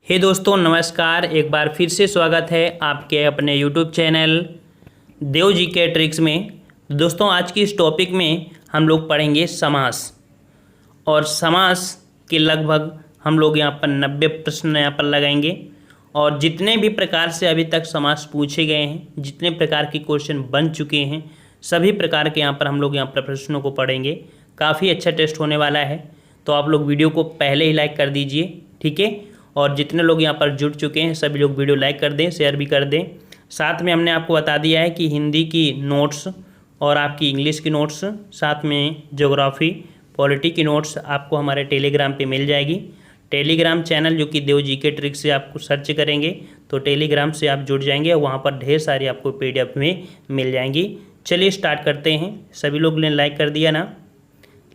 हे दोस्तों नमस्कार। एक बार फिर से स्वागत है आपके अपने यूट्यूब चैनल देव जी के ट्रिक्स में। दोस्तों आज की इस टॉपिक में हम लोग पढ़ेंगे समास। और समास के लगभग हम लोग यहाँ पर 90 प्रश्न यहाँ पर लगाएंगे। और जितने भी प्रकार से अभी तक समास पूछे गए हैं, जितने प्रकार के क्वेश्चन बन चुके हैं, सभी प्रकार के यहाँ पर हम लोग यहाँ पर प्रश्नों को पढ़ेंगे। काफ़ी अच्छा टेस्ट होने वाला है, तो आप लोग वीडियो को पहले ही लाइक कर दीजिए, ठीक है। और जितने लोग यहाँ पर जुड़ चुके हैं सभी लोग वीडियो लाइक कर दें, शेयर भी कर दें। साथ में हमने आपको बता दिया है कि हिंदी की नोट्स और आपकी इंग्लिश की नोट्स, साथ में ज्योग्राफी पॉलिटी की नोट्स आपको हमारे टेलीग्राम पे मिल जाएगी। टेलीग्राम चैनल जो कि देव जी के ट्रिक्स से आपको सर्च करेंगे तो टेलीग्राम से आप जुड़ जाएंगे और वहाँ पर ढेर सारी आपको PDF में मिल जाएंगी। चलिए स्टार्ट करते हैं। सभी लोग ने लाइक कर दिया ना?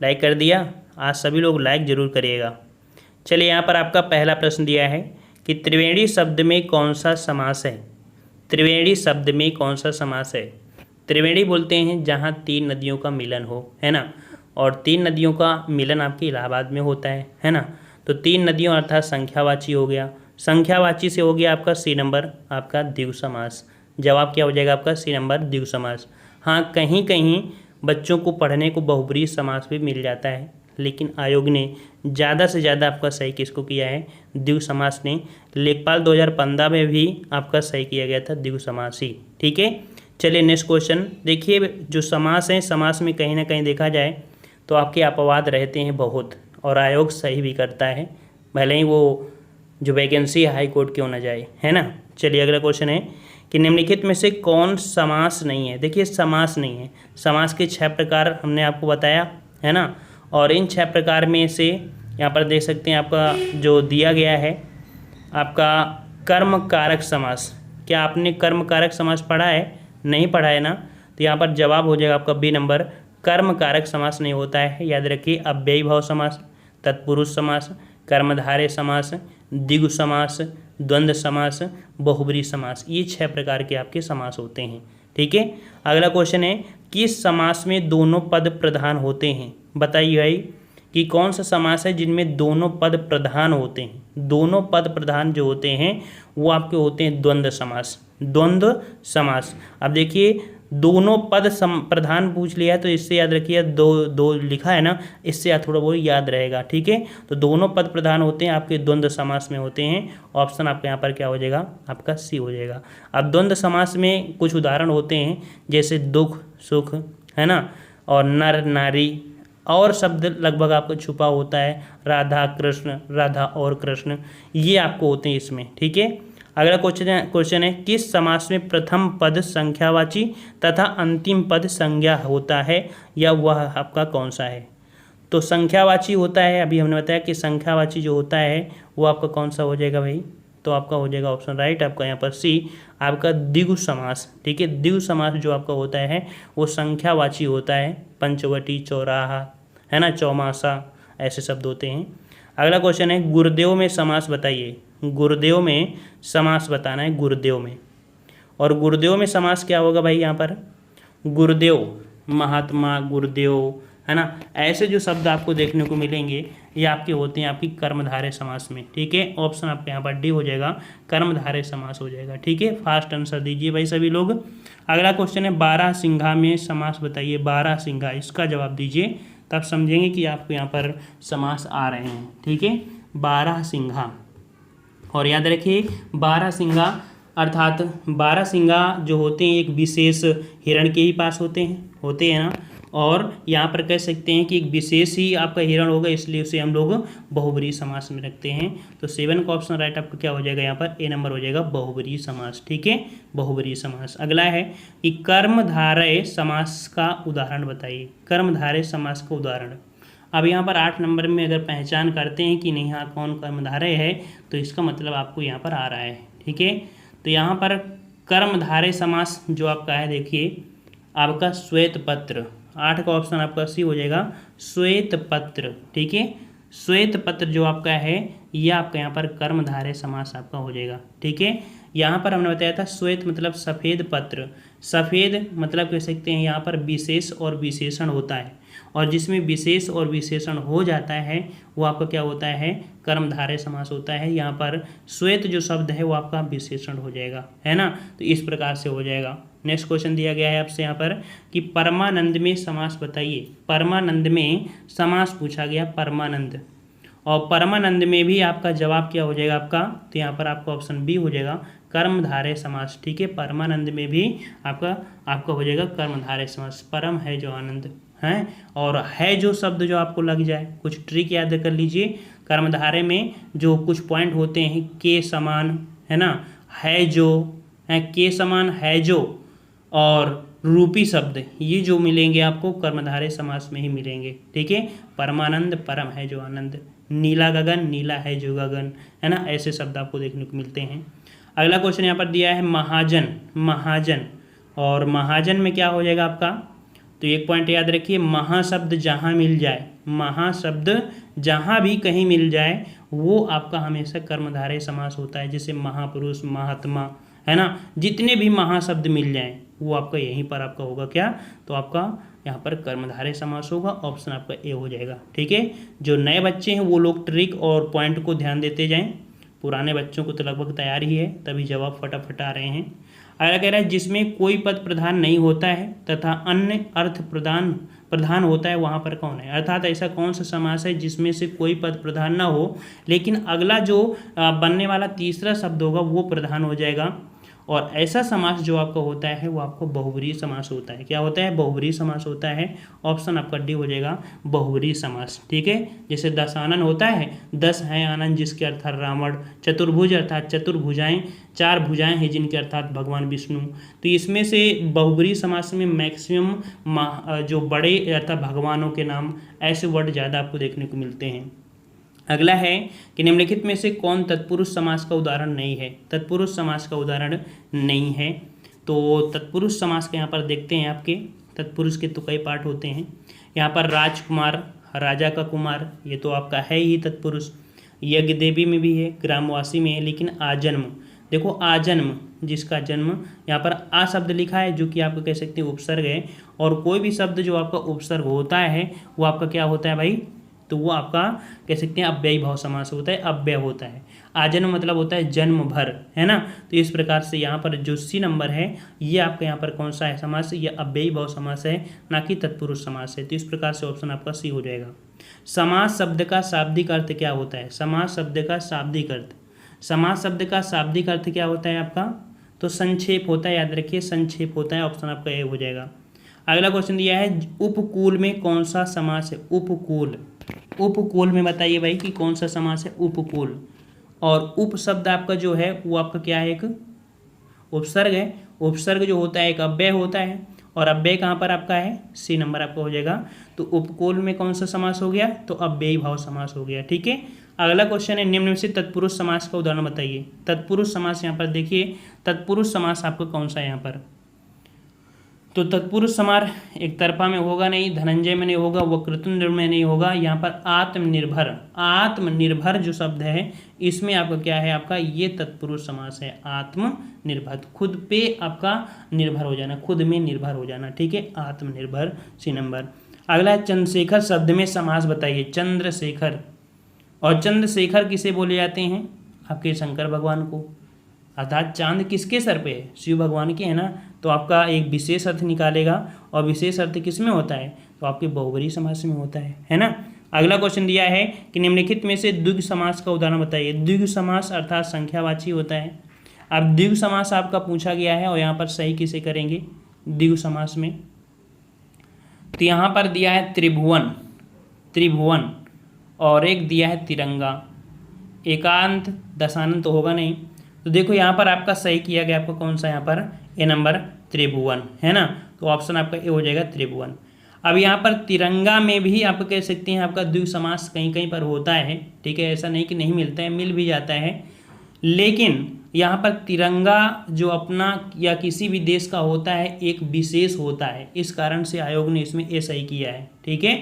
लाइक कर दिया? आज सभी लोग लाइक ज़रूर करिएगा। चलिए यहाँ पर आपका पहला प्रश्न दिया है कि त्रिवेणी शब्द में कौन सा समास है। त्रिवेणी शब्द में कौन सा समास है? त्रिवेणी बोलते हैं जहाँ तीन नदियों का मिलन हो, है ना। और तीन नदियों का मिलन आपके इलाहाबाद में होता है ना। तो तीन नदियों अर्थात संख्यावाची हो गया। संख्यावाची से हो गया आपका C नंबर आपका द्विगु समास। जवाब क्या हो जाएगा आपका C नंबर द्विगु समास। हाँ, कहीं कहीं बच्चों को पढ़ने को बहुब्रीहि समास भी मिल जाता है, लेकिन आयोग ने ज़्यादा से ज़्यादा आपका सही किसको किया है? द्विगु समास ने। लेखपाल 2015 में भी आपका सही किया गया था द्विगु समास ही, ठीक है। चलिए नेक्स्ट क्वेश्चन देखिए। जो समास है, समास में कहीं ना कहीं देखा जाए तो आपके अपवाद रहते हैं बहुत, और आयोग सही भी करता है, भले ही वो जो वैकेंसी हाई कोर्ट क्यों ना जाए, है ना। चलिए अगला क्वेश्चन है कि निम्नलिखित में से कौन समास नहीं है। देखिए समास नहीं है। समास के 6 प्रकार हमने आपको बताया, है ना। और इन 6 प्रकार में से यहाँ पर देख सकते हैं आपका जो दिया गया है आपका कर्म कारक समास। क्या आपने कर्म कारक समास पढ़ा है? नहीं पढ़ा है ना। तो यहाँ पर जवाब हो जाएगा आपका B नंबर। कर्म कारक समास नहीं होता है, याद रखिए। अव्ययी भाव समास, तत्पुरुष समास, कर्मधारय समास, द्विगु समास, द्वंद्व समास, बहुब्रीहि समास, ये 6 प्रकार के आपके समास होते हैं, ठीक है। अगला क्वेश्चन है किस समास में दोनों पद प्रधान होते हैं। बताइए भाई कि कौन सा समास है जिनमें दोनों पद प्रधान होते हैं। दोनों पद प्रधान जो होते हैं वो आपके होते हैं द्वंद्व समास। द्वंद्व समास। अब देखिए दोनों पद प्रधान पूछ लिया है तो इससे याद रखिए, दो लिखा है ना, इससे थोड़ा बहुत याद रहेगा, ठीक है। तो दोनों पद प्रधान होते हैं आपके द्वंद्व समास में होते हैं। ऑप्शन आपके यहाँ पर क्या हो जाएगा? आपका C हो जाएगा। अब द्वंद्व समास में कुछ उदाहरण होते हैं जैसे दुख सुख, है ना, और नर नारी, और शब्द लगभग आपको छुपा होता है, राधा कृष्ण, राधा और कृष्ण, ये आपको होते हैं इसमें, ठीक है। अगला क्वेश्चन है किस समास में प्रथम पद संख्यावाची तथा अंतिम पद संज्ञा होता है, या वह आपका कौन सा है? तो संख्यावाची होता है, अभी हमने बताया कि संख्यावाची जो होता है वो आपका कौन सा हो जाएगा भाई? तो आपका हो जाएगा ऑप्शन राइट आपका यहाँ पर C आपका द्विगु समास, ठीक है। द्विगु समास जो आपका होता है वो संख्यावाची होता है। पंचवटी, चौराहा, है ना, चौमासा, ऐसे शब्द होते हैं। अगला क्वेश्चन है गुरुदेव में समास बताइए। गुरुदेव में समास बताना है, गुरुदेव में। और गुरुदेव में समास क्या होगा भाई? यहाँ पर गुरुदेव, महात्मा, गुरुदेव, है ना, ऐसे जो शब्द आपको देखने को मिलेंगे ये आपके होते हैं आपकी कर्मधारय समास में, ठीक है। ऑप्शन आपके यहाँ पर D हो जाएगा, कर्मधारय समास हो जाएगा, ठीक है। फास्ट आंसर दीजिए भाई सभी लोग। अगला क्वेश्चन है बारहसिंघा में समास बताइए। बारहसिंघा, इसका जवाब दीजिए तब समझेंगे कि आपको यहाँ पर समास आ रहे हैं, ठीक है। बारहसिंघा, और याद रखिए बारहसिंघा अर्थात बारहसिंघा जो होते हैं एक विशेष हिरण के ही पास होते हैं ना। और यहाँ पर कह सकते हैं कि एक विशेष ही आपका हिरण होगा, इसलिए उसे हम लोग बहुब्रीहि समास में रखते हैं। तो 7 का ऑप्शन राइट आपका क्या हो जाएगा? यहाँ पर A नंबर हो जाएगा, बहुब्रीहि समास, ठीक है, बहुब्रीहि समास। अगला है कि कर्मधारय समास का उदाहरण बताइए। कर्मधारय समास का उदाहरण। अब यहाँ पर 8 नंबर में अगर पहचान करते हैं कि नहीं हाँ कौन कर्मधारय है, तो इसका मतलब आपको यहाँ पर आ रहा है, ठीक है। तो यहाँ पर कर्मधारय समास जो आपका है देखिए आपका श्वेत पत्र। 8 का ऑप्शन आपका C हो जाएगा, श्वेत पत्र, ठीक है। श्वेत पत्र जो आपका है ये आपका यहाँ पर कर्मधारय समास आपका हो जाएगा, ठीक है। यहाँ पर हमने बताया था श्वेत मतलब सफ़ेद पत्र, सफ़ेद मतलब कह सकते हैं यहाँ पर विशेष और विशेषण होता है, और जिसमें विशेष और विशेषण हो जाता है वो आपका क्या होता है, कर्मधारय समास होता है। यहाँ पर श्वेत जो शब्द है वो आपका विशेषण हो जाएगा, है ना। तो इस प्रकार से हो जाएगा। नेक्स्ट क्वेश्चन दिया गया है आपसे यहाँ पर कि परमानंद में समास बताइए। परमानंद में समास पूछा गया, परमानंद, और परमानंद में भी आपका जवाब क्या हो जाएगा आपका, तो यहाँ पर आपका ऑप्शन बी हो जाएगा, कर्मधारय समास। ठीक है, परमानंद में भी आपका हो जाएगा कर्मधारय समास। परम है जो आनंद है, और है जो शब्द जो आपको लग जाए, कुछ ट्रिक याद कर लीजिए। कर्मधारय में जो कुछ पॉइंट होते हैं, के समान, है ना, है जो है, के समान, है जो, और रूपी शब्द, ये जो मिलेंगे आपको कर्मधारय समास में ही मिलेंगे। ठीक है, परमानंद, परम है जो आनंद, नीला गगन, नीला है जो गगन, है ना, ऐसे शब्द आपको देखने को मिलते हैं। अगला क्वेश्चन यहाँ पर दिया है महाजन, महाजन, और महाजन में क्या हो जाएगा आपका, तो एक पॉइंट याद रखिए, महाशब्द जहाँ मिल जाए, महाशब्द जहाँ भी कहीं मिल जाए वो आपका हमेशा कर्मधारय समास होता है। जैसे महापुरुष, महात्मा, है ना, जितने भी महाशब्द मिल जाएं वो आपका यहीं पर आपका होगा क्या, तो आपका यहाँ पर कर्मधारय समास होगा। ऑप्शन आपका ए हो जाएगा। ठीक है, जो नए बच्चे हैं वो लोग ट्रिक और पॉइंट को ध्यान देते जाएं, पुराने बच्चों को तो लगभग तैयार ही है, तभी जवाब फटाफट आ रहे हैं। अगला कह रहा है जिसमें कोई पद प्रधान नहीं होता है तथा अन्य अर्थ प्रधान होता है वहाँ पर कौन है। अर्थात ऐसा कौन सा समास है जिसमें से कोई पद प्रधान ना हो, लेकिन अगला जो बनने वाला तीसरा शब्द होगा वो प्रधान हो जाएगा। और ऐसा समास जो आपका होता है वो आपको बहुब्रीहि समास होता है। क्या होता है, बहुब्रीहि समास होता है। ऑप्शन आपका डी हो जाएगा, बहुब्रीहि समास। ठीक है, जैसे दशानन होता है, 10 है आनंद जिसके अर्थात रावण, चतुर्भुज अर्थात चतुर्भुजाएं, 4 भुजाएं हैं जिनके अर्थात भगवान विष्णु। तो इसमें से बहुब्रीहि समास में मैक्सिमम जो बड़े अर्थात भगवानों के नाम, ऐसे वर्ड ज़्यादा आपको देखने को मिलते हैं। अगला है कि निम्नलिखित में से कौन तत्पुरुष समास का उदाहरण नहीं है। तत्पुरुष समास का उदाहरण नहीं है, तो तत्पुरुष समास के यहाँ पर देखते हैं आपके तत्पुरुष के तो कई पार्ट होते हैं। यहाँ पर राजकुमार, राजा का कुमार, ये तो आपका है ही तत्पुरुष। यज्ञ देवी में भी है, ग्रामवासी में है, लेकिन आजन्म, देखो आजन्म जिसका जन्म, यहाँ पर आ शब्द लिखा है जो कि आपको कह सकते हैं उपसर्ग है, और कोई भी शब्द जो आपका उपसर्ग होता है वो आपका क्या होता है भाई, तो वो आपका कह सकते हैं अव्ययी भाव समास होता है, अव्यय होता है। आजन्म मतलब होता है जन्म भर, है ना। तो इस प्रकार से यहाँ पर जो सी नंबर है ये आपका यहाँ पर कौन सा है समास, ये अव्ययी भाव समास है, ना कि तत्पुरुष समास है। तो इस प्रकार से ऑप्शन आपका सी हो जाएगा। समास शब्द का शाब्दिक अर्थ क्या होता है। समास शब्द का शाब्दिक अर्थ, समास शब्द का शाब्दिक अर्थ क्या होता है आपका, तो संक्षेप होता है, याद रखिए संक्षेप होता है। ऑप्शन आपका ए हो जाएगा। अगला क्वेश्चन दिया है उपकूल में कौन सा समास है। उपकूल, उपकूल में बताइए भाई कि कौन सा समास है उपकूल। और उप शब्द आपका जो है वो आपका क्या है, एक उपसर्ग है। उपसर्ग जो होता है एक अव्यय होता है, और अव्यय कहाँ पर आपका है, सी नंबर आपका हो जाएगा। तो उपकूल में कौन सा समास हो गया, तो अव्ययी भाव समास हो गया। ठीक है, अगला क्वेश्चन है निम्न में से तत्पुरुष समास का उदाहरण बताइए। तत्पुरुष समास यहाँ पर देखिए, तत्पुरुष समास आपका कौन सा है यहाँ पर, तो तत्पुरुष समास एक तरफा में होगा नहीं, धनंजय में नहीं होगा, वक्रतुंड में नहीं होगा। यहाँ पर आत्मनिर्भर, आत्मनिर्भर जो शब्द है इसमें आपका क्या है, आपका ये तत्पुरुष समास है। आत्मनिर्भर, खुद पे आपका निर्भर हो जाना, खुद में निर्भर हो जाना। ठीक है, आत्मनिर्भर सी नंबर। अगला है चंद्रशेखर शब्द में समास बताइए। चंद्रशेखर, और चंद्रशेखर किसे बोले जाते हैं, आपके शंकर भगवान को। अर्थात चांद किसके सर पे है, शिव भगवान के, है ना। तो आपका एक विशेष अर्थ निकालेगा, और विशेष अर्थ किस में होता है, तो आपके बहुब्रीहि समास में होता है ना। अगला क्वेश्चन दिया है कि निम्नलिखित में से द्विगु समास का उदाहरण बताइए। द्विगु समास अर्थात संख्यावाची होता है। अब द्विगु समास आपका पूछा गया है, और यहाँ पर सही किसे करेंगे द्विगु समास में, तो यहाँ पर दिया है त्रिभुवन, त्रिभुवन, और एक दिया है तिरंगा। एकांत दशानंत तो होगा नहीं, तो देखो यहाँ पर आपका सही किया गया, आपका कौन सा यहाँ पर ए नंबर त्रिभुवन, है ना। तो ऑप्शन आपका ए हो जाएगा त्रिभुवन। अब यहाँ पर तिरंगा में भी आप कह सकते हैं आपका द्विगु समास कहीं कहीं पर होता है। ठीक है, ऐसा नहीं कि नहीं मिलता है, मिल भी जाता है, लेकिन यहाँ पर तिरंगा जो अपना या किसी भी देश का होता है एक विशेष होता है, इस कारण से आयोग ने इसमें ए सही किया है। ठीक है,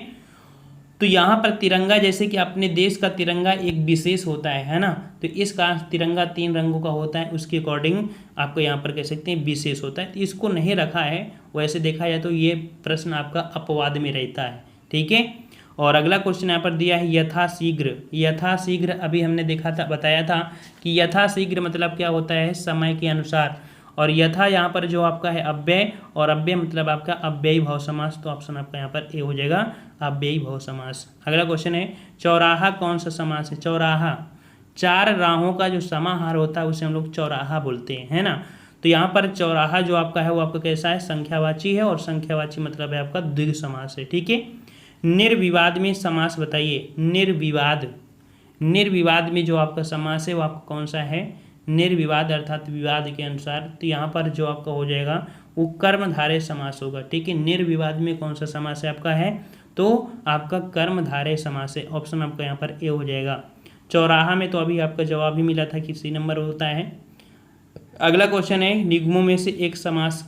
तो यहाँ पर तिरंगा, जैसे कि अपने देश का तिरंगा एक विशेष होता है ना, तो इस कारण तिरंगा 3 रंगों का होता है, उसके अकॉर्डिंग आपको यहाँ पर कह सकते हैं विशेष होता है, तो इसको नहीं रखा है। वैसे देखा जाए तो ये प्रश्न आपका अपवाद में रहता है, ठीक है। और अगला क्वेश्चन यहाँ पर दिया है यथाशीघ्र। यथाशीघ्र अभी हमने देखा था, बताया था कि यथाशीघ्र मतलब क्या होता है, समय के अनुसार। और यथा यहाँ पर जो आपका है अव्यय, और अव्यय मतलब आपका अव्ययी भाव समास, तो ऑप्शन आपका यहाँ पर ए हो जाएगा, अव्ययी भाव समास। अगला क्वेश्चन है चौराहा कौन सा समास है। चौराहा 4 राहों का जो समाहार होता है उसे हम लोग चौराहा बोलते हैं, है ना। तो यहाँ पर चौराहा जो आपका है वो आपका कैसा है, संख्यावाची है, और संख्यावाची मतलब है आपका द्विगु समास है, ठीक है। निर्विवाद में समास बताइए। निर्विवाद, निर्विवाद में जो आपका समास है वो आपका कौन सा है, निर्विवाद अर्थात विवाद के अनुसार। तो यहाँ पर जो आपका हो जाएगा वो कर्मधारय समास होगा, ठीक है। निर्विवाद में कौन सा समास है आपका है, तो आपका कर्मधारय समास है, ऑप्शन आपका यहाँ पर ए हो जाएगा। चौराहा में तो अभी आपका जवाब ही मिला था कि सी नंबर होता है। अगला क्वेश्चन है निगमों में से एक समास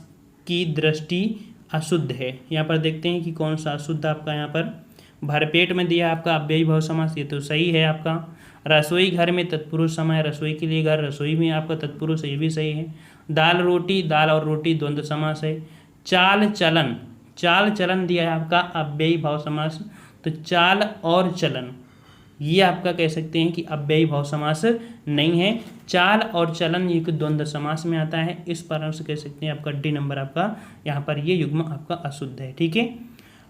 की दृष्टि अशुद्ध है। यहाँ पर देखते हैं कि कौन सा अशुद्ध आपका यहाँ पर। भरपेट में दिया आपका अव्ययी भाव समास, ये तो सही है आपका। रसोई घर में तत्पुरुष समय, रसोई के लिए घर, रसोई में आपका तत्पुरुष, ये भी सही है। दाल रोटी, दाल और रोटी द्वंद्व समास है। चाल चलन, चाल चलन दिया है आपका अव्ययी भाव समास, तो चाल और चलन ये आपका कह सकते हैं कि अव्ययी भाव समास नहीं है। चाल और चलन ये द्वंद्व समास में आता है, इस कारण से कह सकते हैं आपका डी नंबर आपका यहाँ पर ये युग्म आपका अशुद्ध है, ठीक है।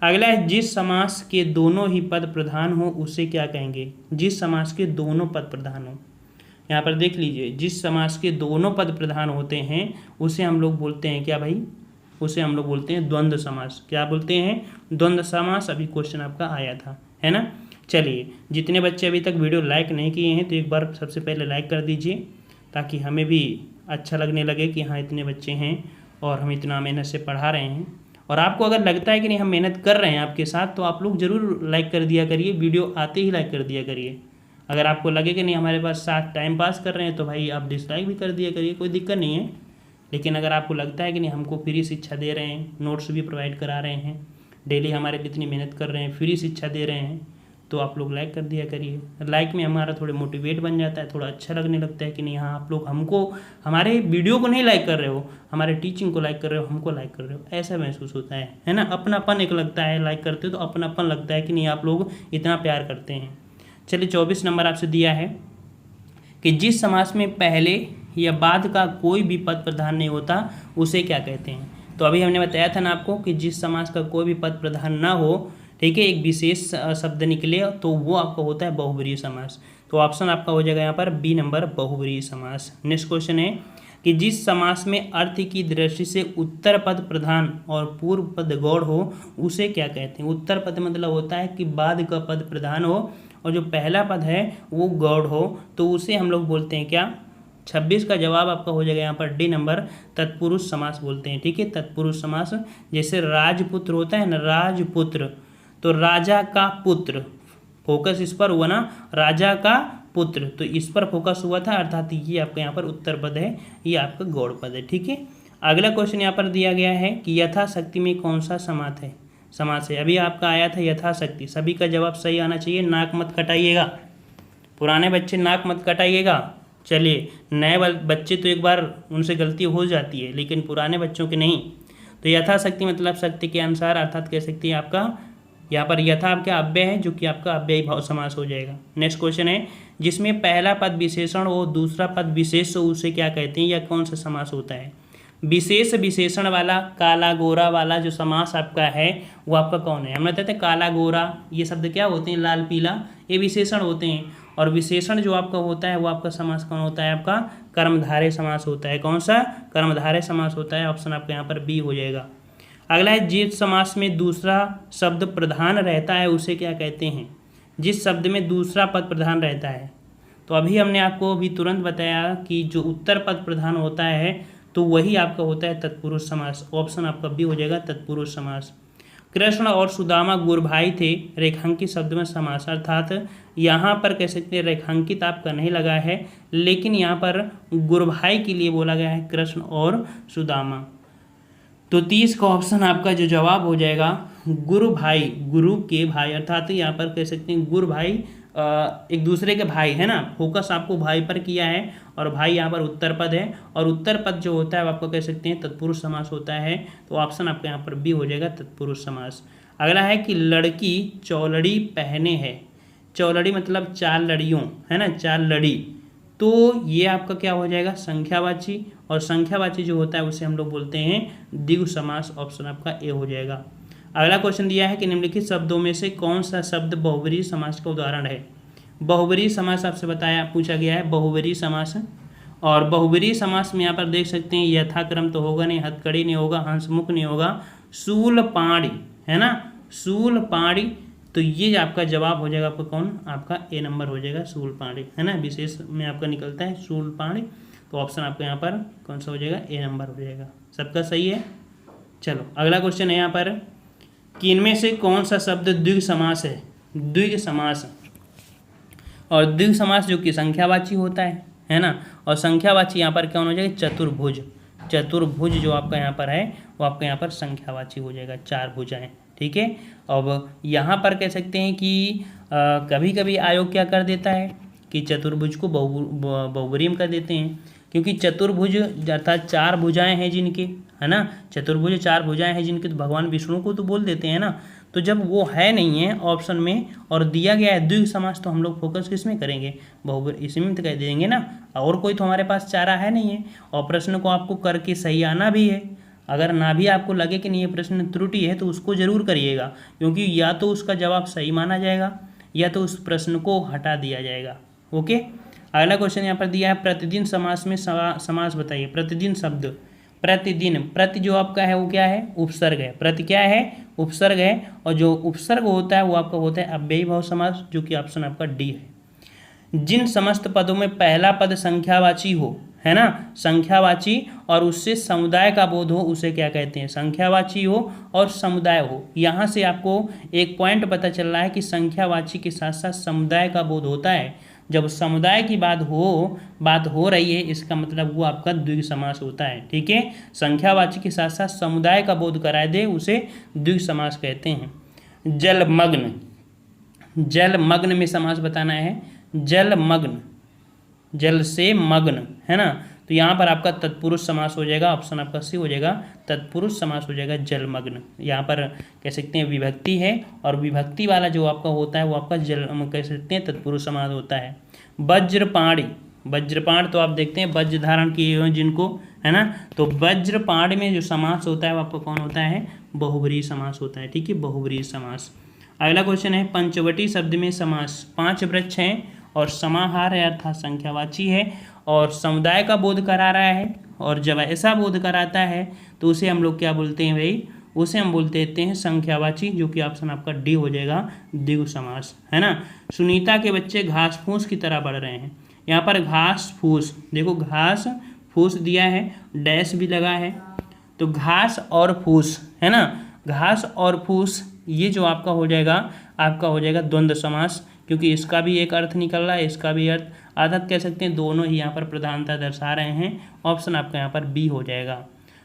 अगला है जिस समास के दोनों ही पद प्रधान हो उसे क्या कहेंगे। जिस समास के दोनों पद प्रधान हो, यहाँ पर देख लीजिए, जिस समास के दोनों पद प्रधान होते हैं उसे हम लोग बोलते हैं क्या भाई, उसे हम लोग बोलते हैं द्वंद्व समास। क्या बोलते हैं, द्वंद्व समास। अभी क्वेश्चन आपका आया था, है ना। चलिए, जितने बच्चे अभी तक वीडियो लाइक नहीं किए हैं तो एक बार सबसे पहले लाइक कर दीजिए, ताकि हमें भी अच्छा लगने लगे कि हाँ इतने बच्चे हैं और हम इतना मेहनत से पढ़ा रहे हैं। और आपको अगर लगता है कि नहीं हम मेहनत कर रहे हैं आपके साथ, तो आप लोग ज़रूर लाइक कर दिया करिए, वीडियो आते ही लाइक कर दिया करिए। अगर आपको लगे कि नहीं हमारे पास साथ टाइम पास कर रहे हैं तो भाई आप डिसलाइक भी कर दिया करिए, कोई दिक्कत नहीं है। लेकिन अगर आपको लगता है कि नहीं हमको फ्री शिक्षा दे रहे हैं, नोट्स भी प्रोवाइड करा रहे हैं, डेली हमारे लिए इतनी मेहनत कर रहे हैं, फ्री शिक्षा दे रहे हैं, तो आप लोग लाइक कर दिया करिए। लाइक में हमारा थोड़ा मोटिवेट बन जाता है, थोड़ा अच्छा लगने लगता है कि नहीं हाँ आप लोग हमको, हमारे वीडियो को नहीं लाइक कर रहे हो, हमारे टीचिंग को लाइक कर रहे हो, हमको लाइक कर रहे हो, ऐसा महसूस होता है ना। अपनापन एक लगता है, लाइक करते हो तो अपनापन लगता है कि नहीं आप लोग इतना प्यार करते हैं। चलिए 24 नंबर आपसे दिया है कि जिस समास में पहले या बाद का कोई भी पद प्रधान नहीं होता उसे क्या कहते हैं। तो अभी हमने बताया था ना आपको कि जिस समास का कोई भी पद प्रधान ना हो, ठीक है, एक विशेष शब्द निकले, तो वो आपका होता है बहुब्रीहि समास। तो ऑप्शन आपका हो जाएगा यहाँ पर बी नंबर बहुब्रीहि समास। नेक्स्ट क्वेश्चन है कि जिस समास में अर्थ की दृष्टि से उत्तर पद प्रधान और पूर्व पद गौड़ हो उसे क्या कहते हैं। उत्तर पद मतलब होता है कि बाद का पद प्रधान हो और जो पहला पद है वो गौड़ हो, तो उसे हम लोग बोलते हैं क्या। 26 का जवाब आपका हो जाएगा यहाँ पर डी नंबर तत्पुरुष समास बोलते हैं, ठीक है। तत्पुरुष समास, जैसे राजपुत्र होता है ना, राजपुत्र, तो राजा का पुत्र, फोकस इस पर हुआ ना, राजा का पुत्र, तो इस पर फोकस हुआ था, अर्थात ये आपका यहाँ पर उत्तर पद है, ये आपका गौड़ पद है, ठीक है। अगला क्वेश्चन यहाँ पर दिया गया है कि यथाशक्ति में कौन सा समास है। अभी आपका आया था यथाशक्ति, सभी का जवाब सही आना चाहिए, नाक मत कटाइएगा, पुराने बच्चे नाक मत कटाइएगा। चलिए, नए बच्चे तो एक बार उनसे गलती हो जाती है, लेकिन पुराने बच्चों के नहीं। तो यथाशक्ति मतलब शक्ति के अनुसार, अर्थात कह सकते हैं आपका यहाँ पर यथा आपका अव्यय है, जो कि आपका अव्ययी भाव समास हो जाएगा। नेक्स्ट क्वेश्चन है जिसमें पहला पद विशेषण और दूसरा पद विशेष हो उसे क्या कहते हैं, या कौन सा समास होता है। विशेष विशेषण वाला, काला गोरा वाला जो समास आपका है वो आपका कौन है। हम बताते हैं काला गोरा ये शब्द क्या होते हैं, लाल पीला, ये विशेषण होते हैं। और विशेषण जो आपका होता है वो आपका समास कौन होता है, आपका कर्मधारय समास होता है। कौन सा, कर्मधारय समास होता है, ऑप्शन आपका यहाँ पर बी हो जाएगा। अगला है जिस समास में दूसरा शब्द प्रधान रहता है उसे क्या कहते हैं। जिस शब्द में दूसरा पद प्रधान रहता है, तो अभी हमने आपको अभी तुरंत बताया कि जो उत्तर पद प्रधान होता है तो वही आपका होता है तत्पुरुष समास। ऑप्शन आपका बी हो जाएगा तत्पुरुष समास। कृष्ण और सुदामा गुरु भाई थे, रेखांकित शब्द में समास, अर्थात यहाँ पर कह सकते हैं रेखांकित आपका नहीं लगा है, लेकिन यहाँ पर गुरु भाई के लिए बोला गया है कृष्ण और सुदामा। तो 30 का ऑप्शन आपका जो जवाब हो जाएगा गुरु भाई, गुरु के भाई, अर्थात यहाँ पर कह सकते हैं गुरु भाई एक दूसरे के भाई है ना, फोकस आपको भाई पर किया है और भाई यहाँ पर उत्तर पद है और उत्तर पद जो होता है वो आपको कह सकते हैं तत्पुरुष समास होता है। तो ऑप्शन आपका यहाँ पर बी हो जाएगा तत्पुरुष समास। अगला है कि लड़की चौलड़ी पहने है, चौलड़ी मतलब 4 लड़ियों है ना, 4 लड़ी, तो ये आपका क्या हो जाएगा संख्यावाची, और संख्यावाची जो होता है उसे हम लोग बोलते हैं द्विगु समास। ऑप्शन आपका ए हो जाएगा। अगला क्वेश्चन दिया है कि निम्नलिखित शब्दों में से कौन सा शब्द बहुब्रीहि समास का उदाहरण है। बहुब्रीहि समास आपसे बताया पूछा गया है बहुब्रीहि समास, और बहुब्रीहि समास में यहाँ पर देख सकते हैं यथाक्रम तो होगा नहीं, हथकड़ी नहीं होगा, हंसमुख नहीं होगा, शूलपाणी है ना, शूलपाणी, तो ये आपका जवाब हो जाएगा आपका कौन, आपका ए नंबर हो जाएगा शूलपाणी है ना, विशेष में आपका निकलता है शूलपाणी। तो ऑप्शन आपका यहाँ पर कौन सा हो जाएगा, ए नंबर हो जाएगा। सबका सही है। चलो अगला क्वेश्चन है यहाँ पर कि इनमें से कौन सा शब्द द्विगु समास है। द्विगु समास, और द्विगु समास जो कि संख्यावाची होता है ना, और संख्यावाची यहाँ पर कौन हो जाएगा चतुर्भुज, चतुर्भुज जो आपका यहाँ पर है वो आपका यहाँ पर संख्यावाची हो जाएगा, 4 भुजाएं, ठीक है। अब यहाँ पर कह सकते हैं कि कभी कभी आयोग क्या कर देता है कि चतुर्भुज को बहुब्रीहि में कर देते हैं, क्योंकि चतुर्भुज अर्थात 4 भुजाएं हैं जिनके है ना, चतुर्भुज 4 भुजाएं हैं जिनके, तो भगवान विष्णु को तो बोल देते हैं ना। तो जब वो है नहीं है ऑप्शन में और दिया गया है द्विगु समास, तो हम लोग फोकस किस में करेंगे, बहुब्रीहि, इसी में तो कह देंगे ना, और कोई तो हमारे पास चारा है नहीं है। और प्रश्न को आपको करके सही आना भी है, अगर ना भी आपको लगे कि नहीं ये प्रश्न त्रुटि है तो उसको जरूर करिएगा, क्योंकि या तो उसका जवाब सही माना जाएगा या तो उस प्रश्न को हटा दिया जाएगा। ओके, अगला क्वेश्चन यहाँ पर दिया है प्रतिदिन समास में समास बताइए। प्रतिदिन शब्द, प्रतिदिन, प्रति जो आपका है वो क्या है, उपसर्ग है, प्रति क्या है, उपसर्ग है, और जो उपसर्ग होता है वो आपका होता है अव्ययी भाव समास, जो कि ऑप्शन आपका डी है। जिन समस्त पदों में पहला पद संख्यावाची हो है ना, संख्यावाची और उससे समुदाय का बोध हो उसे क्या कहते हैं, संख्यावाची हो और समुदाय हो। यहाँ से आपको एक पॉइंट पता चल रहा है कि संख्यावाची के साथ साथ समुदाय का बोध होता है। जब समुदाय की बात हो रही है इसका मतलब वो आपका द्विगु समास होता है, ठीक है। संख्यावाची के साथ साथ समुदाय का बोध कराए दे उसे द्विगु समास कहते हैं। जलमग्न, जलमग्न में समास बताना है, जलमग्न, जल से मग्न है ना, तो यहाँ पर आपका तत्पुरुष समास हो जाएगा, ऑप्शन आपका सी हो जाएगा, तत्पुरुष समास हो जाएगा जलमग्न। यहाँ पर कह सकते हैं विभक्ति है और विभक्ति वाला जो आपका होता है वो आपका जल कह सकते हैं तत्पुरुष समास होता है। वज्रपाणी, वज्रपाण तो आप देखते हैं वज्र धारण किए हुए जिनको है ना, तो वज्रपाण में जो समास होता है वो आपका कौन होता है, बहुब्रीहि समास होता है, ठीक है, बहुब्रीहि समास। अगला क्वेश्चन है पंचवटी शब्द में समास, 5 वृक्ष हैं और समाहार है अर्थात संख्यावाची है और समुदाय का बोध करा रहा है, और जब ऐसा बोध कराता है तो उसे हम लोग क्या बोलते हैं भाई, उसे हम बोलते देते हैं संख्यावाची, जो कि ऑप्शन आपका डी हो जाएगा द्विगु समास है ना। सुनीता के बच्चे घास फूस की तरह बढ़ रहे हैं, यहाँ पर घास फूस देखो, घास फूस दिया है, डैश भी लगा है, तो घास और फूस है ना, घास और फूस ये जो आपका हो जाएगा द्वंद्व समास, क्योंकि इसका भी एक अर्थ निकल रहा है, इसका भी अर्थ अर्थात कह सकते हैं दोनों ही यहाँ पर प्रधानता दर्शा रहे हैं। ऑप्शन आपका यहाँ पर बी हो जाएगा।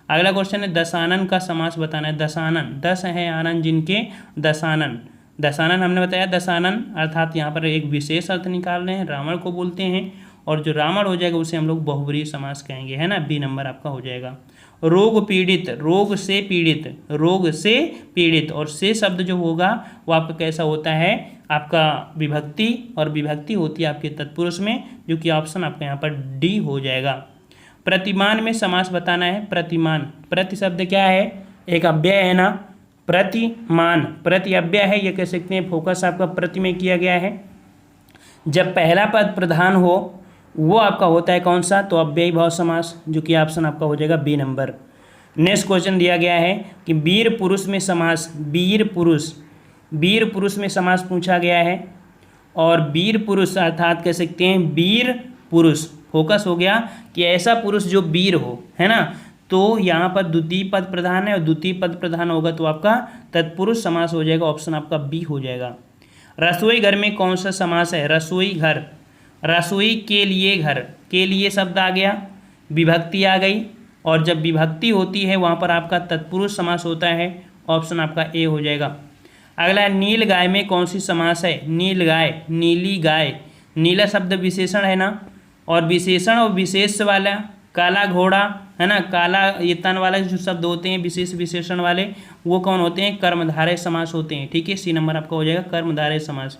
अगला क्वेश्चन है दशानन का समास बताना है। दशानन, 10 है आनंद जिनके, दशानन, दशानन हमने बताया दशानन अर्थात यहाँ पर एक विशेष अर्थ निकाल रहे हैं, रावण को बोलते हैं, और जो रावण हो जाएगा उसे हम लोग बहुब्रीहि समास कहेंगे है ना, बी नंबर आपका हो जाएगा। रोग पीड़ित, रोग से पीड़ित, रोग से पीड़ित, और से शब्द जो होगा वो आपका कैसा होता है, आपका विभक्ति, और विभक्ति होती है आपके तत्पुरुष में, जो कि ऑप्शन आपका यहाँ पर डी हो जाएगा। प्रतिमान में समास बताना है। प्रतिमान, प्रति शब्द क्या है, एक अव्यय है ना, प्रतिमान, प्रति अव्यय है, ये कह सकते हैं फोकस आपका प्रति में किया गया है। जब पहला पद प्रधान हो वो आपका होता है कौन सा, तो अव्ययी भाव समास, जो कि ऑप्शन आपका हो जाएगा बी नंबर। नेक्स्ट क्वेश्चन दिया गया है कि वीर पुरुष में समास, वीर पुरुष, वीर पुरुष में समास पूछा गया है, और वीर पुरुष अर्थात कह सकते हैं वीर पुरुष, फोकस हो गया कि ऐसा पुरुष जो वीर हो है ना, तो यहाँ पर द्वितीय पद प्रधान है, और द्वितीय पद प्रधान होगा तो आपका तत्पुरुष समास हो जाएगा, ऑप्शन आपका बी हो जाएगा। रसोई घर में कौन सा समास है, रसोई घर, रसोई के लिए घर, के लिए शब्द आ गया, विभक्ति आ गई, और जब विभक्ति होती है वहाँ पर आपका तत्पुरुष समास होता है। ऑप्शन आपका ए हो जाएगा। अगला है नील गाय में कौन सी समास है? नील गाय, नीली गाय, नीला शब्द विशेषण है ना, और विशेषण और विशेष वाला काला घोड़ा है ना, काला ये तन वाले जो शब्द होते हैं विशेष विशेषण वाले, वो कौन होते हैं? कर्मधारय समास होते हैं। ठीक है, सी नंबर आपका हो जाएगा कर्मधारय समास।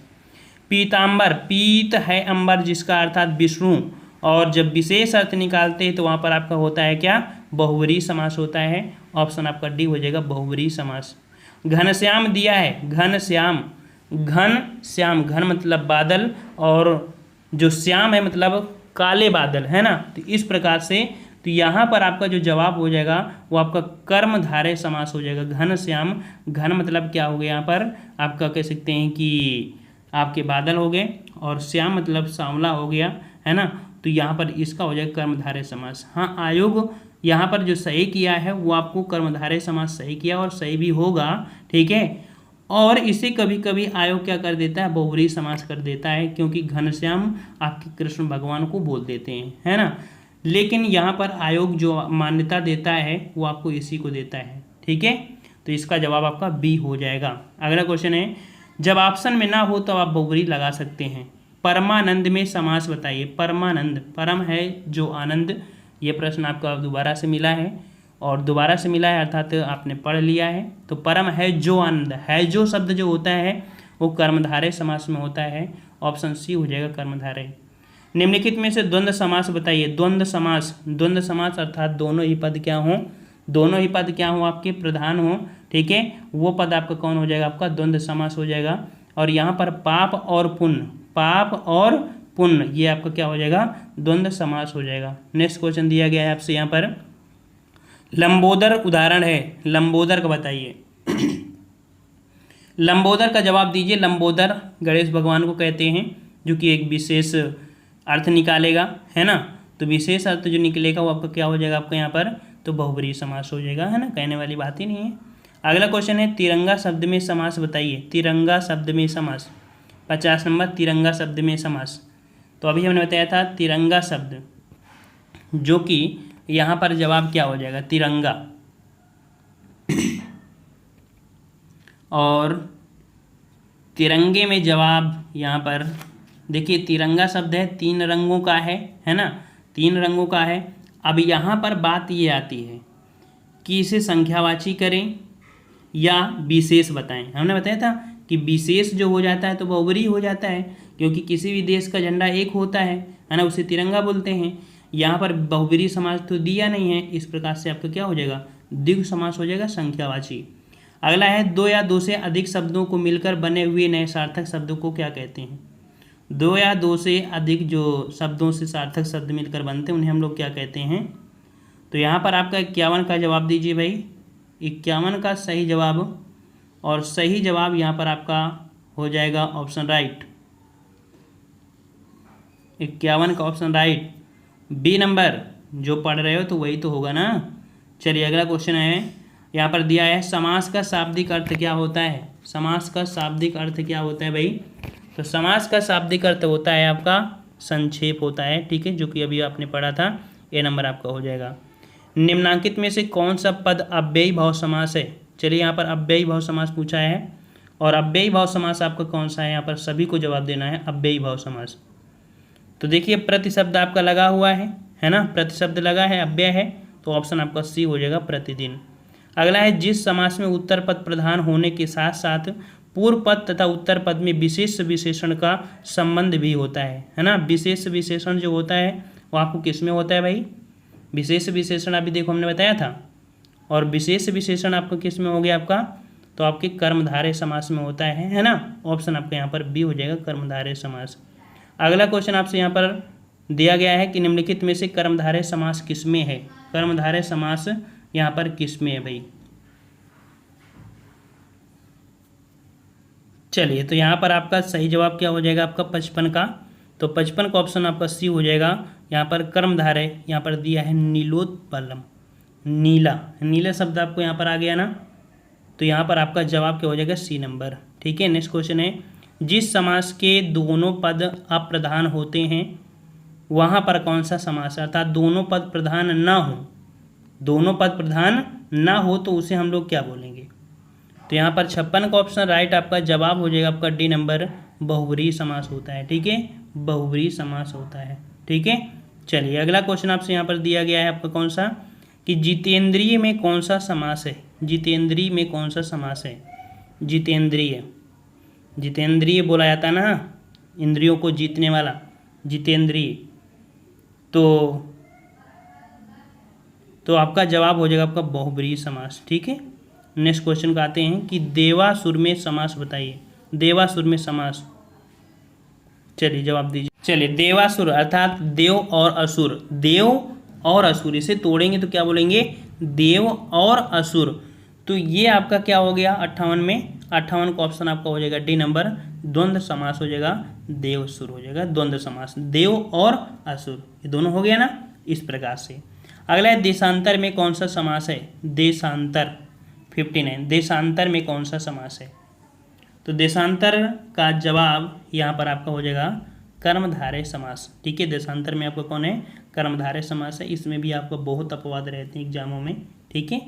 पीताम्बर, पीत है अंबर जिसका अर्थात विष्णु, और जब विशेष अर्थ निकालते हैं तो वहाँ पर आपका होता है क्या? बहुव्रीहि समास होता है। ऑप्शन आपका डी हो जाएगा बहुव्रीहि समास। घनश्याम दिया है, घनश्याम, घन श्याम, घन मतलब बादल और जो श्याम है मतलब काले बादल है ना, तो इस प्रकार से तो यहाँ पर आपका जो जवाब हो जाएगा वो आपका कर्मधारय समास हो जाएगा। घन श्याम, घन मतलब क्या हो गया यहाँ पर आपका कह सकते हैं कि आपके बादल हो गए, और श्याम मतलब सांवला हो गया है ना, तो यहाँ पर इसका हो जाएगा कर्मधारय समास। हाँ, आयोग यहाँ पर जो सही किया है वो आपको कर्मधारय समास सही किया और सही भी होगा। ठीक है, और इसे कभी कभी आयोग क्या कर देता है? बहुव्रीहि समास कर देता है, क्योंकि घनश्याम आपके कृष्ण भगवान को बोल देते हैं है ना, लेकिन यहाँ पर आयोग जो मान्यता देता है वो आपको इसी को देता है। ठीक है, तो इसका जवाब आपका बी हो जाएगा। अगला क्वेश्चन है, जब ऑप्शन में ना हो तो आप बहुव्रीहि लगा सकते हैं। परमानंद में समास बताइए। परमानंद, परम है जो आनंद, ये प्रश्न आपका दोबारा से मिला है, और दोबारा से मिला है अर्थात आपने पढ़ लिया है। तो परम है जो आनंद, है जो शब्द जो होता है वो कर्मधारय समास में होता है। ऑप्शन सी हो जाएगा कर्मधारय। निम्नलिखित में से द्वंद्व समास बताइए। द्वंद्व समास, द्वंद्व समास अर्थात दोनों ही पद क्या हों? दोनों ही पद क्या हों? आपके प्रधान हों। ठीक है, वो पद आपका कौन हो जाएगा? आपका द्वंद्व समास हो जाएगा। और यहाँ पर पाप और पुण्य, पाप और पुण्य, ये आपका क्या हो जाएगा? द्वंद्व समास हो जाएगा। नेक्स्ट क्वेश्चन दिया गया है आपसे यहाँ पर, लंबोदर उदाहरण है, लंबोदर का बताइए। लंबोदर का जवाब दीजिए। लंबोदर गणेश भगवान को कहते हैं, जो कि एक विशेष अर्थ निकालेगा है ना, तो विशेष अर्थ जो निकलेगा वो आपका क्या हो जाएगा? आपका यहाँ पर तो बहुव्रीहि समास हो जाएगा है ना, कहने वाली बात ही नहीं है। अगला क्वेश्चन है, तिरंगा शब्द में समास बताइए। तिरंगा शब्द में समास, 50 नंबर, तिरंगा शब्द में समास। तो अभी हमने बताया था तिरंगा शब्द, जो कि यहाँ पर जवाब क्या हो जाएगा? तिरंगा। और तिरंगे में जवाब यहाँ पर देखिए, तिरंगा शब्द है, 3 रंगों का है ना, 3 रंगों का है। अब यहाँ पर बात ये आती है कि इसे संख्यावाची करें या विशेष बताएं। हमने बताया था कि विशेष जो हो जाता है तो बहुव्रीहि हो जाता है, क्योंकि किसी भी देश का झंडा एक होता है ना, उसे तिरंगा बोलते हैं। यहाँ पर बहुव्रीहि समास तो दिया नहीं है, इस प्रकार से आपका क्या हो जाएगा? द्विगु समास हो जाएगा, संख्यावाची। अगला है, 2 या 2 से अधिक शब्दों को मिलकर बने हुए नए सार्थक शब्दों को क्या कहते हैं? 2 या 2 से अधिक जो शब्दों से सार्थक शब्द मिलकर बनते हैं उन्हें हम लोग क्या कहते हैं? तो यहाँ पर आपका 51 का जवाब दीजिए भाई। 51 का सही जवाब, और सही जवाब यहाँ पर आपका हो जाएगा ऑप्शन राइट, 51 का ऑप्शन राइट। बी नंबर जो पढ़ रहे हो तो वही तो होगा ना। चलिए अगला क्वेश्चन है, यहाँ पर दिया है, समास का शाब्दिक अर्थ क्या होता है? समास का शाब्दिक अर्थ क्या होता है भाई? तो समास का शाब्दिक अर्थ होता है आपका संक्षेप होता है। ठीक है, जो कि अभी आपने पढ़ा था, ए नंबर आपका हो जाएगा। निम्नांकित में से कौन सा पद अव्ययी भाव समास है? चलिए यहाँ पर अव्ययी भाव समास पूछा है, और अव्ययी भाव समास आपका कौन सा है? यहाँ पर सभी को जवाब देना है, अव्ययी भाव समास। तो देखिए प्रतिशब्द आपका लगा हुआ है ना, प्रतिशब्द लगा है, अव्यय है, तो ऑप्शन आपका सी हो जाएगा, प्रतिदिन। अगला है, जिस समास में उत्तर पद प्रधान होने के साथ साथ पूर्व पद तथा उत्तर पद में विशेष विशेषण का संबंध भी होता है ना। विशेष विशेषण जो होता है वो आपको किस में होता है भाई? विशेष विशेषण अभी देखो हमने बताया था, और विशेष विशेषण आपको किस में हो गया आपका? तो आपके कर्मधारय समास में होता है ना। ऑप्शन आपका यहाँ पर बी हो जाएगा, कर्मधारय समास। अगला क्वेश्चन आपसे यहाँ पर दिया गया है कि निम्नलिखित में से कर्मधारय समास किसमें है? कर्मधारय समास यहाँ पर किसमें है भाई? चलिए, तो यहाँ पर आपका सही जवाब क्या हो जाएगा? आपका 55 का, तो 55 का ऑप्शन आपका सी हो जाएगा। यहाँ पर कर्मधारय यहाँ पर दिया है नीलोत्पलम, नीला, नीला शब्द आपको यहाँ पर आ गया ना, तो यहाँ पर आपका जवाब क्या हो जाएगा? C number. ठीक है, नेक्स्ट क्वेश्चन है, जिस समास के दोनों पद अप्रधान होते हैं वहाँ पर कौन सा समास है? अर्थात दोनों पद प्रधान न हो दोनों पद प्रधान ना हो तो उसे हम लोग क्या बोलेंगे। तो यहाँ पर 56 का ऑप्शन राइट आपका जवाब हो जाएगा आपका डी नंबर, बहुब्रीहि समास होता है। ठीक है, बहुब्रीहि समास होता है। ठीक है, चलिए अगला क्वेश्चन आपसे यहाँ पर दिया गया है आपका कौन सा, कि जितेंद्रिय में कौन सा समास है। जितेंद्रिय में कौन सा समास है। जितेंद्रिय, जितेंद्रिय बोला जाता है ना, इंद्रियों को जीतने वाला, जितेंद्रिय। तो आपका जवाब हो जाएगा आपका बहुब्रीहि समास। ठीक है, नेक्स्ट क्वेश्चन का आते हैं कि देवासुर में समास बताइए। देवासुर में समास, चलिए जवाब दीजिए। चलिए, देवासुर अर्थात देव और असुर, देव और असुर, इसे तोड़ेंगे तो क्या बोलेंगे, देव और असुर। तो ये आपका क्या हो गया 58 में, 58 का ऑप्शन आपका हो जाएगा डी नंबर, द्वंद्व समास हो जाएगा, देवसुर हो जाएगा द्वंद्व समास, देव और असुर, ये दोनों हो गया ना इस प्रकार से। अगला है देशांतर में कौन सा समास है। देशांतर 59, देशांतर में कौन सा समास है। तो देशांतर का जवाब यहाँ पर आपका हो जाएगा कर्मधारय समास। ठीक है, देशांतर में आपका कौन है, कर्मधारय समास है। इसमें भी आपको बहुत अपवाद रहते हैं एग्जामों में। ठीक है,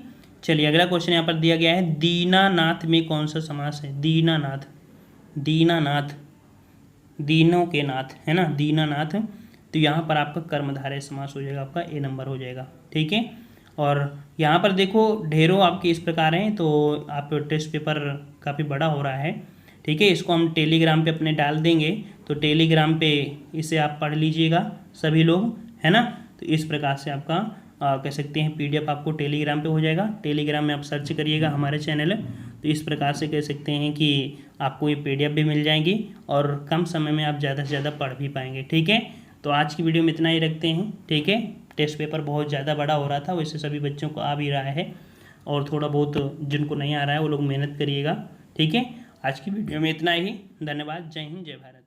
चलिए अगला क्वेश्चन यहाँ पर दिया गया है, दीनानाथ में कौन सा समास है। दीनानाथ, दीनानाथ, दीनों के नाथ है ना, दीनानाथ। तो यहाँ पर आपका कर्मधारय समास हो जाएगा, आपका ए नंबर हो जाएगा। ठीक है, और यहाँ पर देखो ढेरों आपके इस प्रकार हैं, तो आप टेस्ट पेपर काफ़ी बड़ा हो रहा है। ठीक है, इसको हम टेलीग्राम पे अपने डाल देंगे, तो टेलीग्राम पे इसे आप पढ़ लीजिएगा सभी लोग, है ना। तो इस प्रकार से आपका कह सकते हैं PDF आपको टेलीग्राम पे हो जाएगा। टेलीग्राम में आप सर्च करिएगा हमारे चैनल, तो इस प्रकार से कह सकते हैं कि आपको ये PDF भी मिल जाएंगी और कम समय में आप ज़्यादा से ज़्यादा पढ़ भी पाएंगे। ठीक है, तो आज की वीडियो में इतना ही रखते हैं। ठीक है, टेस्ट पेपर बहुत ज़्यादा बड़ा हो रहा था, वैसे सभी बच्चों को आ भी रहा है, और थोड़ा बहुत जिनको नहीं आ रहा है वो लोग मेहनत करिएगा। ठीक है, आज की वीडियो में इतना ही। धन्यवाद, जय हिंद, जय भारत।